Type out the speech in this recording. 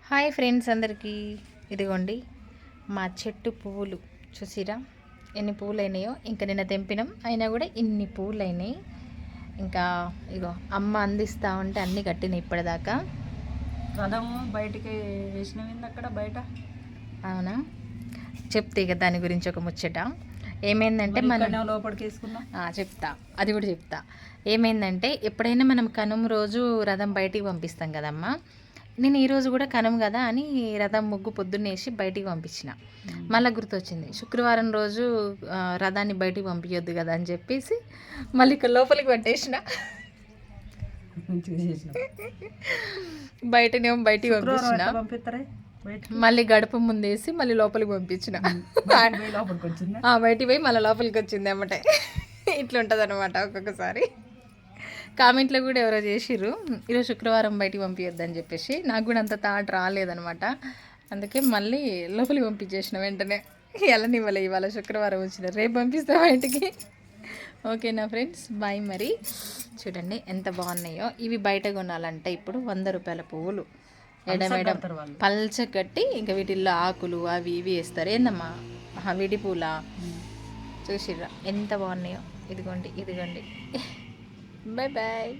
Hi friends అందరికీ. ఇదిగోండి మా చెట్టు పువ్వులు చూసిరా ఎన్ని పువ్వులు అయినాయో. ఇంకా నిన్న తెంపినాం అయినా కూడా ఇన్ని పువ్వులు అయినాయి. ఇంకా ఇగో అమ్మ అందిస్తూ ఉంటే అన్నీ కట్టినాయి ఇప్పటిదాకా. రథము బయటికి వేసినవింది అక్కడ బయట. అవునా, చెప్తే ఇక దాని గురించి ఒక ముచ్చట. ఏమైందంటే మనం లోపలికి వేసుకున్నాం. చెప్తా, అది కూడా చెప్తా. ఏమైందంటే ఎప్పుడైనా మనం కనుమ రోజు రథం బయటికి పంపిస్తాం కదమ్మా. నేను ఈరోజు కూడా కనుమ కదా అని రథం ముగ్గు పొద్దున్నేసి బయటికి పంపించిన. మళ్ళీ గుర్తొచ్చింది శుక్రవారం రోజు రథాన్ని బయటికి పంపించొద్దు కదా అని చెప్పేసి మళ్ళీ ఇక్కడ లోపలికి పట్టేసిన. బయటనేమో బయటికి పంపించిన, మళ్ళీ గడప ముందేసి మళ్ళీ లోపలికి పంపించిన. బయటికి పోయి మళ్ళీ లోపలికి వచ్చింది అన్నమాట. ఇట్లుంటుంది అనమాట ఒక్కొక్కసారి. కామెంట్లో కూడా ఎవరో చేసిర్రు ఈరోజు శుక్రవారం బయటికి పంపించొద్దని చెప్పేసి. నాకు కూడా అంత థాట్ రాలేదనమాట. అందుకే మళ్ళీ లోపలికి పంపించేసిన వెంటనే. వెళ్ళనివ్వలే, ఇవాళ శుక్రవారం వచ్చిన, రేపు పంపిస్తా బయటికి. ఓకేనా ఫ్రెండ్స్, బాయ్. మరి చూడండి ఎంత బాగున్నాయో ఇవి. బయట కొనాలంటే ఇప్పుడు 100 రూపాయల పువ్వులు మేడం పల్చ కట్టి ఇంకా వీటిల్లో ఆకులు అవి ఇవి వేస్తారు. ఏందమ్మా విడి పూల చూసిర్రా ఎంత బాగున్నాయో. ఇదిగోండి ఇదిగోండి. Bye bye.